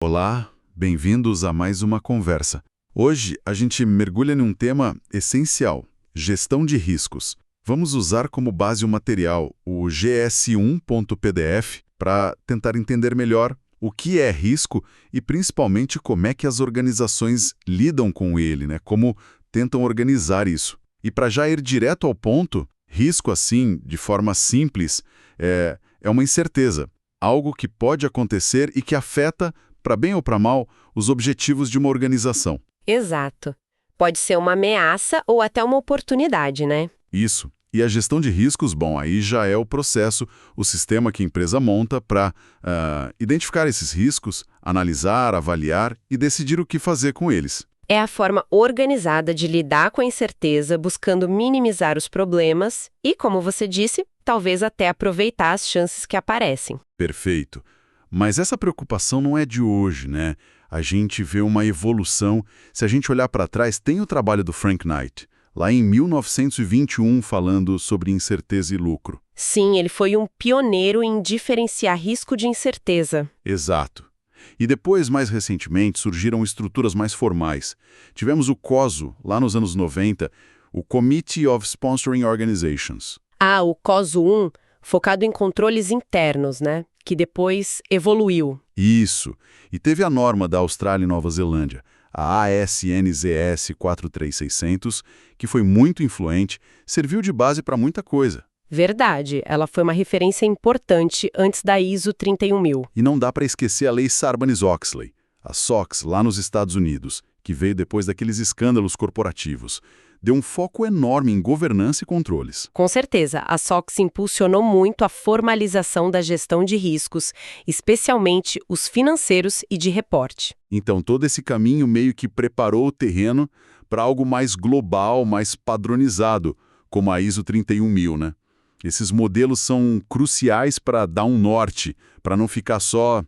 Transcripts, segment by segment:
Olá, bem-vindos a mais uma conversa. Hoje a gente mergulha num tema essencial: gestão de riscos. Vamos usar como base o material, o GS1.pdf, para tentar entender melhor o que é risco e principalmente como é que as organizações lidam com ele, né? Como tentam organizar isso. E para já ir direto ao ponto, risco assim, de forma simples, é uma incerteza, algo que pode acontecer e que afeta, para bem ou para mal, os objetivos de uma organização. Exato. Pode ser uma ameaça ou até uma oportunidade, né? Isso. E a gestão de riscos, bom, aí já é o processo, o sistema que a empresa monta para identificar esses riscos, analisar, avaliar e decidir o que fazer com eles. É a forma organizada de lidar com a incerteza, buscando minimizar os problemas e, como você disse, talvez até aproveitar as chances que aparecem. Perfeito. Mas essa preocupação não é de hoje, né? A gente vê uma evolução. Se a gente olhar para trás, tem o trabalho do Frank Knight, lá em 1921, falando sobre incerteza e lucro. Sim, ele foi um pioneiro em diferenciar risco de incerteza. Exato. E depois, mais recentemente, surgiram estruturas mais formais. Tivemos o COSO, lá nos anos 90, o Committee of Sponsoring Organizations. Ah, o COSO 1, focado em controles internos, né? Que depois evoluiu. Isso. E teve a norma da Austrália e Nova Zelândia, a ASNZS 43600, que foi muito influente, serviu de base para muita coisa. Verdade, ela foi uma referência importante antes da ISO 31000. E não dá para esquecer a lei Sarbanes-Oxley, a SOX, lá nos Estados Unidos, que veio depois daqueles escândalos corporativos. Deu um foco enorme em governança e controles. Com certeza, a SOX impulsionou muito a formalização da gestão de riscos, especialmente os financeiros e de reporte. Então, todo esse caminho meio que preparou o terreno para algo mais global, mais padronizado, como a ISO 31000, né? Esses modelos são cruciais para dar um norte, para não ficar só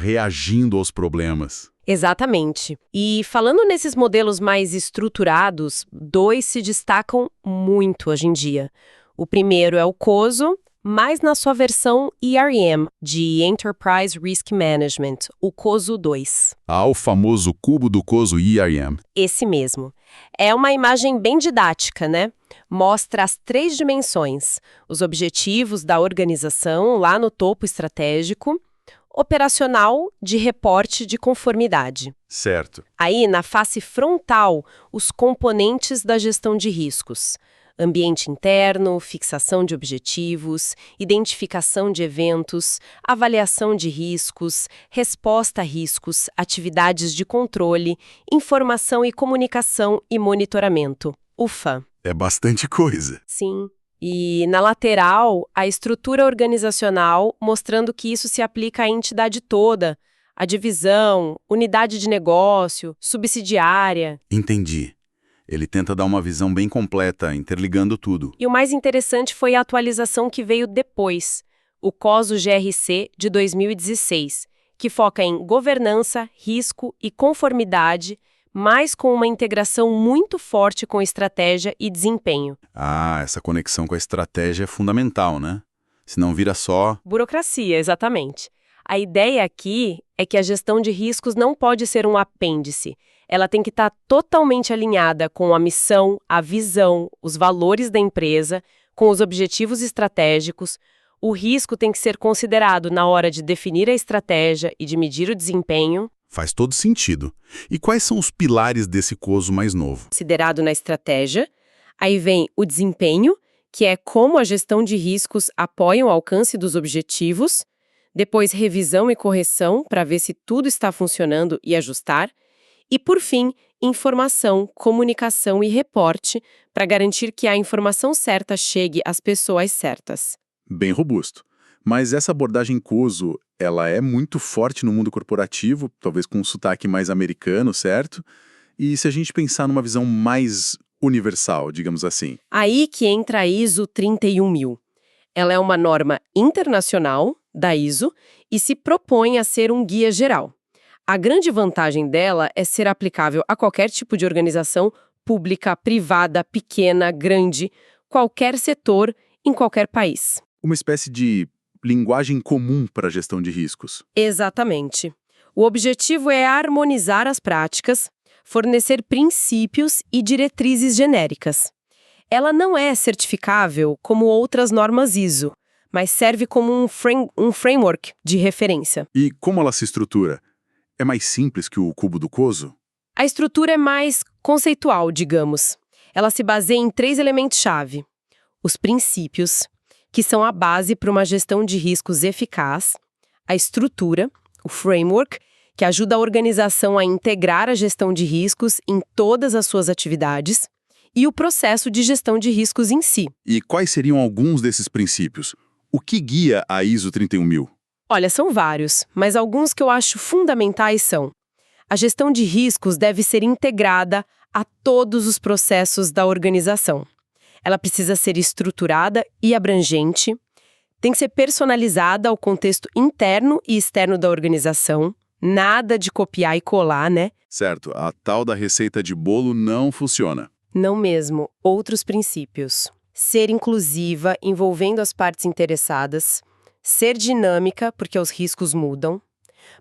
reagindo aos problemas. Exatamente. E falando nesses modelos mais estruturados, dois se destacam muito hoje em dia. O primeiro é o COSO, mas na sua versão ERM, de Enterprise Risk Management, o COSO 2. O famoso cubo do COSO ERM. Esse mesmo. É uma imagem bem didática, né? Mostra as 3 dimensões: os objetivos da organização lá no topo estratégico, operacional, de reporte de conformidade. Certo. Aí, na face frontal, os componentes da gestão de riscos: ambiente interno, fixação de objetivos, identificação de eventos, avaliação de riscos, resposta a riscos, atividades de controle, informação e comunicação e monitoramento. UFA. É bastante coisa. Sim. E na lateral, a estrutura organizacional, mostrando que isso se aplica à entidade toda, a divisão, unidade de negócio, subsidiária. Entendi. Ele tenta dar uma visão bem completa, interligando tudo. E o mais interessante foi a atualização que veio depois, o COSO GRC de 2016, que foca em governança, risco e conformidade, mas com uma integração muito forte com estratégia e desempenho. Essa conexão com a estratégia é fundamental, né? Senão vira só... Burocracia, exatamente. A ideia aqui é que a gestão de riscos não pode ser um apêndice. Ela tem que estar totalmente alinhada com a missão, a visão, os valores da empresa, com os objetivos estratégicos. O risco tem que ser considerado na hora de definir a estratégia e de medir o desempenho. Faz todo sentido. E quais são os pilares desse COSO mais novo? Considerado na estratégia. Aí vem o desempenho, que é como a gestão de riscos apoia o alcance dos objetivos. Depois, revisão e correção, para ver se tudo está funcionando e ajustar. E, por fim, informação, comunicação e reporte, para garantir que a informação certa chegue às pessoas certas. Bem robusto. Mas essa abordagem COSO, ela é muito forte no mundo corporativo, talvez com um sotaque mais americano, certo? E se a gente pensar numa visão mais universal, digamos assim? Aí que entra a ISO 31000. Ela é uma norma internacional da ISO e se propõe a ser um guia geral. A grande vantagem dela é ser aplicável a qualquer tipo de organização pública, privada, pequena, grande, qualquer setor, em qualquer país. Uma espécie de linguagem comum para a gestão de riscos. Exatamente. O objetivo é harmonizar as práticas, fornecer princípios e diretrizes genéricas. Ela não é certificável como outras normas ISO, mas serve como um framework de referência. E como ela se estrutura? É mais simples que o cubo do Kozo? A estrutura é mais conceitual, digamos. Ela se baseia em 3 elementos-chave. Os princípios, que são a base para uma gestão de riscos eficaz, a estrutura, o framework, que ajuda a organização a integrar a gestão de riscos em todas as suas atividades, e o processo de gestão de riscos em si. E quais seriam alguns desses princípios? O que guia a ISO 31000? Olha, são vários, mas alguns que eu acho fundamentais são: a gestão de riscos deve ser integrada a todos os processos da organização. Ela precisa ser estruturada e abrangente, tem que ser personalizada ao contexto interno e externo da organização, nada de copiar e colar, né? Certo, a tal da receita de bolo não funciona. Não mesmo. Outros princípios. Ser inclusiva, envolvendo as partes interessadas. Ser dinâmica, porque os riscos mudam.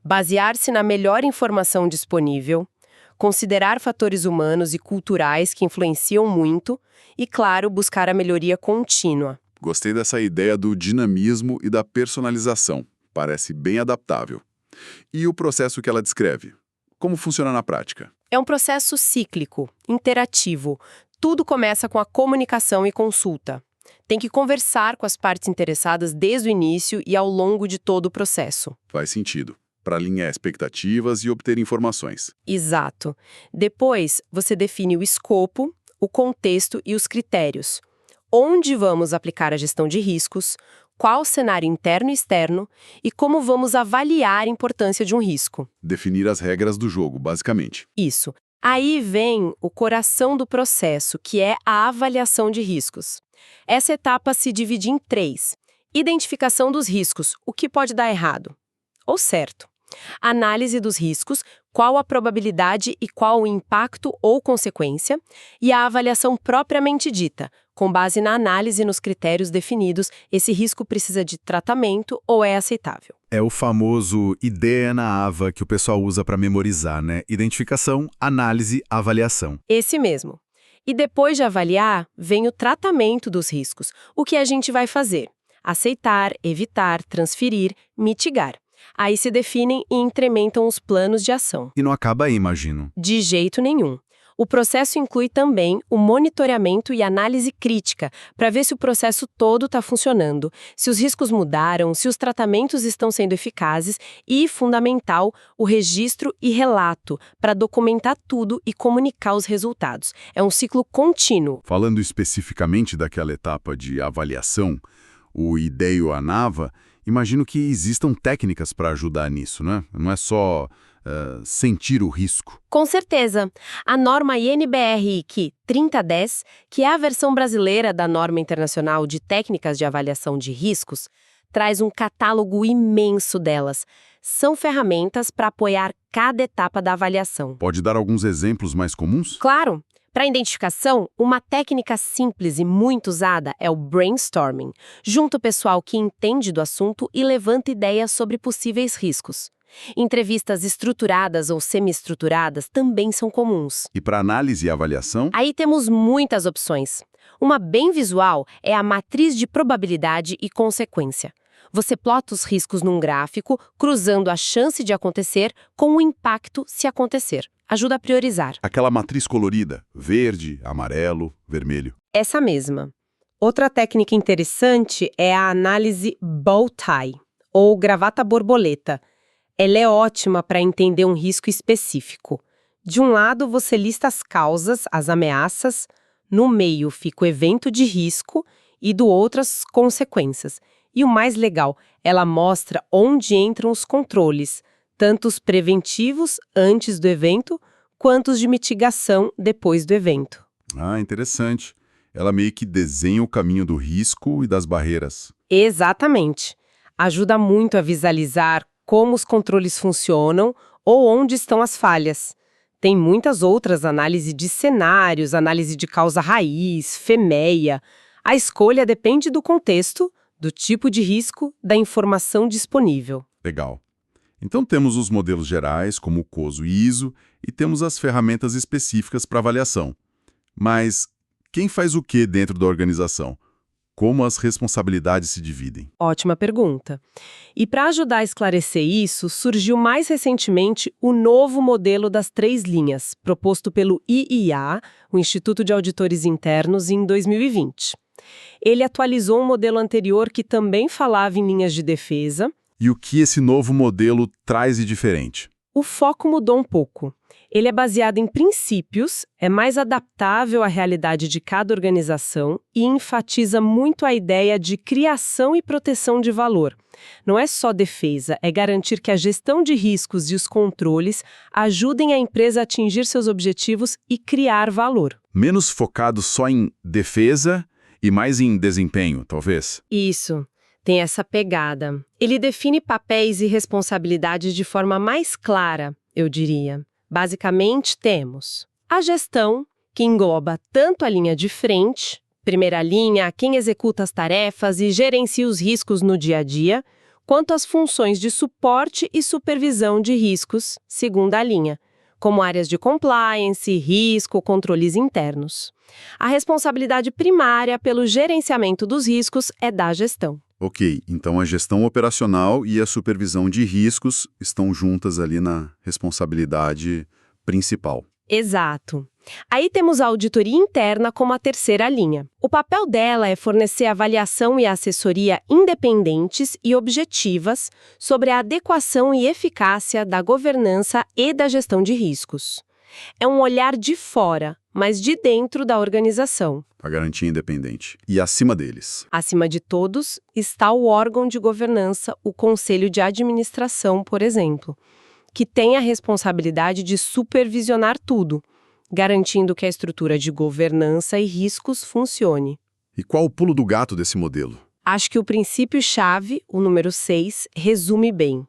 Basear-se na melhor informação disponível. Considerar fatores humanos e culturais que influenciam muito. E, claro, buscar a melhoria contínua. Gostei dessa ideia do dinamismo e da personalização. Parece bem adaptável. E o processo que ela descreve? Como funciona na prática? É um processo cíclico, interativo. Tudo começa com a comunicação e consulta. Tem que conversar com as partes interessadas desde o início e ao longo de todo o processo. Faz sentido. Para alinhar expectativas e obter informações. Exato. Depois, você define o escopo, o contexto e os critérios. Onde vamos aplicar a gestão de riscos, qual cenário interno e externo e como vamos avaliar a importância de um risco. Definir as regras do jogo, basicamente. Isso. Aí vem o coração do processo, que é a avaliação de riscos. Essa etapa se divide em 3. Identificação dos riscos, o que pode dar errado. Ou certo. Análise dos riscos, qual a probabilidade e qual o impacto ou consequência. E a avaliação propriamente dita. Com base na análise e nos critérios definidos, esse risco precisa de tratamento ou é aceitável. É o famoso ideia na AVA que o pessoal usa para memorizar, né? Identificação, análise, avaliação. Esse mesmo. E depois de avaliar, vem o tratamento dos riscos. O que a gente vai fazer? Aceitar, evitar, transferir, mitigar. Aí se definem e incrementam os planos de ação. E não acaba aí, imagino. De jeito nenhum. O processo inclui também o monitoramento e análise crítica, para ver se o processo todo está funcionando, se os riscos mudaram, se os tratamentos estão sendo eficazes e, fundamental, o registro e relato, para documentar tudo e comunicar os resultados. É um ciclo contínuo. Falando especificamente daquela etapa de avaliação, o IDEO ANAVA, imagino que existam técnicas para ajudar nisso, né? Não é só sentir o risco. Com certeza. A norma INBR-IC 3010, que é a versão brasileira da norma internacional de técnicas de avaliação de riscos, traz um catálogo imenso delas. São ferramentas para apoiar cada etapa da avaliação. Pode dar alguns exemplos mais comuns? Claro! Para identificação, uma técnica simples e muito usada é o brainstorming. Junta o pessoal que entende do assunto e levanta ideias sobre possíveis riscos. Entrevistas estruturadas ou semi-estruturadas também são comuns. E para análise e avaliação? Aí temos muitas opções. Uma bem visual é a matriz de probabilidade e consequência. Você plota os riscos num gráfico, cruzando a chance de acontecer com o impacto se acontecer. Ajuda a priorizar. Aquela matriz colorida, verde, amarelo, vermelho. Essa mesma. Outra técnica interessante é a análise bow tie, ou gravata borboleta. Ela é ótima para entender um risco específico. De um lado, você lista as causas, as ameaças, no meio fica o evento de risco e do outro as consequências. E o mais legal, ela mostra onde entram os controles, tanto os preventivos antes do evento, quanto os de mitigação depois do evento. Ah, interessante. Ela meio que desenha o caminho do risco e das barreiras. Exatamente. Ajuda muito a visualizar como os controles funcionam ou onde estão as falhas. Tem muitas outras análises de cenários, análise de causa raiz, FEMEA. A escolha depende do contexto, do tipo de risco, da informação disponível. Legal. Então temos os modelos gerais, como o COSO e ISO, e temos as ferramentas específicas para avaliação. Mas quem faz o que dentro da organização? Como as responsabilidades se dividem? Ótima pergunta. E para ajudar a esclarecer isso, surgiu mais recentemente o novo modelo das 3 linhas, proposto pelo IIA, o Instituto de Auditores Internos, em 2020. Ele atualizou um modelo anterior que também falava em linhas de defesa. E o que esse novo modelo traz de diferente? O foco mudou um pouco. Ele é baseado em princípios, é mais adaptável à realidade de cada organização e enfatiza muito a ideia de criação e proteção de valor. Não é só defesa, é garantir que a gestão de riscos e os controles ajudem a empresa a atingir seus objetivos e criar valor. Menos focado só em defesa e mais em desempenho, talvez? Isso. Tem essa pegada. Ele define papéis e responsabilidades de forma mais clara, eu diria. Basicamente, temos a gestão, que engloba tanto a linha de frente, primeira linha, quem executa as tarefas e gerencia os riscos no dia a dia, quanto as funções de suporte e supervisão de riscos, segunda linha, como áreas de compliance, risco, controles internos. A responsabilidade primária pelo gerenciamento dos riscos é da gestão. Ok, então a gestão operacional e a supervisão de riscos estão juntas ali na responsabilidade principal. Exato. Aí temos a auditoria interna como a terceira linha. O papel dela é fornecer avaliação e assessoria independentes e objetivas sobre a adequação e eficácia da governança e da gestão de riscos. É um olhar de fora, mas de dentro da organização. A garantia independente. E acima deles? Acima de todos está o órgão de governança, o Conselho de Administração, por exemplo, que tem a responsabilidade de supervisionar tudo, garantindo que a estrutura de governança e riscos funcione. E qual o pulo do gato desse modelo? Acho que o princípio-chave, o número 6, resume bem.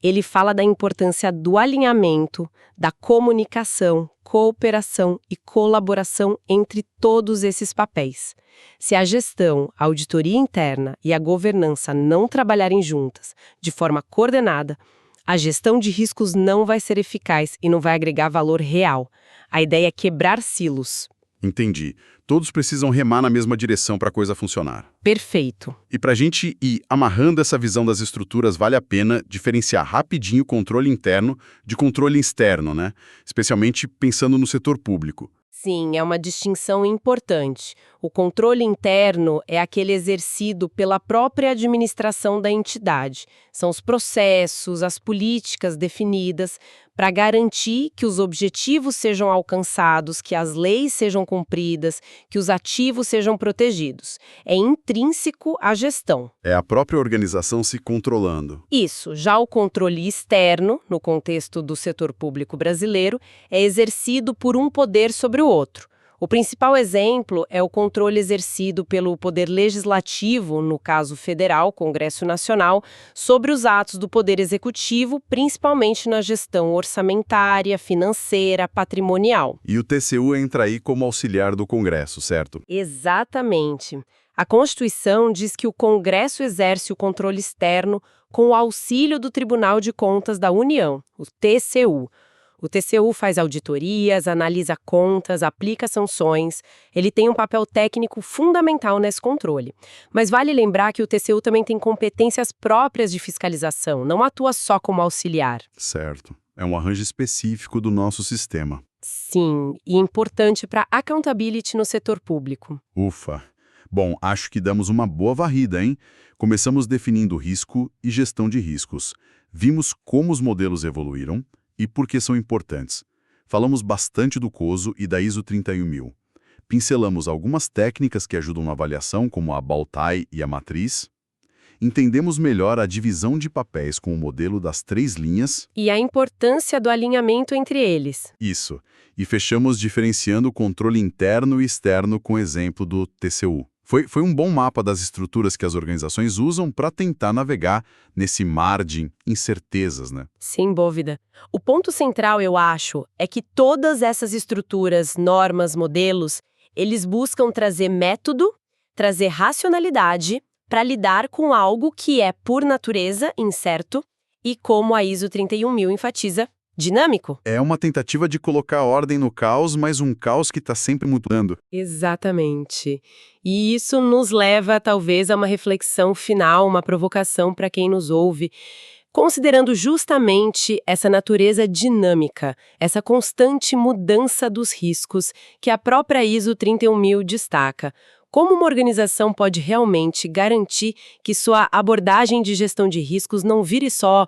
Ele fala da importância do alinhamento, da comunicação, cooperação e colaboração entre todos esses papéis. Se a gestão, a auditoria interna e a governança não trabalharem juntas, de forma coordenada, a gestão de riscos não vai ser eficaz e não vai agregar valor real. A ideia é quebrar silos. Entendi. Todos precisam remar na mesma direção para a coisa funcionar. Perfeito. E para a gente ir amarrando essa visão das estruturas, vale a pena diferenciar rapidinho o controle interno de controle externo, né? Especialmente pensando no setor público. Sim, é uma distinção importante. O controle interno é aquele exercido pela própria administração da entidade. São os processos, as políticas definidas para garantir que os objetivos sejam alcançados, que as leis sejam cumpridas, que os ativos sejam protegidos. É intrínseco à gestão. É a própria organização se controlando. Isso. Já o controle externo, no contexto do setor público brasileiro, é exercido por um poder sobre o outro. O principal exemplo é o controle exercido pelo Poder Legislativo, no caso federal, Congresso Nacional, sobre os atos do Poder Executivo, principalmente na gestão orçamentária, financeira, patrimonial. E o TCU entra aí como auxiliar do Congresso, certo? Exatamente. A Constituição diz que o Congresso exerce o controle externo com o auxílio do Tribunal de Contas da União, o TCU. O TCU faz auditorias, analisa contas, aplica sanções. Ele tem um papel técnico fundamental nesse controle. Mas vale lembrar que o TCU também tem competências próprias de fiscalização, não atua só como auxiliar. Certo. É um arranjo específico do nosso sistema. Sim, e importante para accountability no setor público. Ufa! Bom, acho que damos uma boa varrida, hein? Começamos definindo risco e gestão de riscos. Vimos como os modelos evoluíram e por que são importantes. Falamos bastante do COSO e da ISO 31000. Pincelamos algumas técnicas que ajudam na avaliação, como a Baltai e a matriz. Entendemos melhor a divisão de papéis com o modelo das 3 linhas. E a importância do alinhamento entre eles. Isso. E fechamos diferenciando o controle interno e externo com o exemplo do TCU. Foi um bom mapa das estruturas que as organizações usam para tentar navegar nesse mar de incertezas, né? Sem dúvida. O ponto central, eu acho, é que todas essas estruturas, normas, modelos, eles buscam trazer método, trazer racionalidade para lidar com algo que é, por natureza, incerto e como a ISO 31000 enfatiza dinâmico. É uma tentativa de colocar ordem no caos, mas um caos que está sempre mudando. Exatamente. E isso nos leva, talvez, a uma reflexão final, uma provocação para quem nos ouve, considerando justamente essa natureza dinâmica, essa constante mudança dos riscos que a própria ISO 31000 destaca. Como uma organização pode realmente garantir que sua abordagem de gestão de riscos não vire só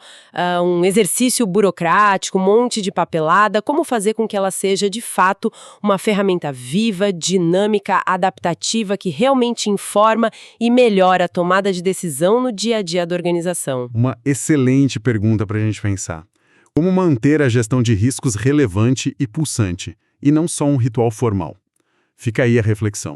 um exercício burocrático, um monte de papelada? Como fazer com que ela seja, de fato, uma ferramenta viva, dinâmica, adaptativa, que realmente informa e melhora a tomada de decisão no dia a dia da organização? Uma excelente pergunta para a gente pensar. Como manter a gestão de riscos relevante e pulsante, e não só um ritual formal? Fica aí a reflexão.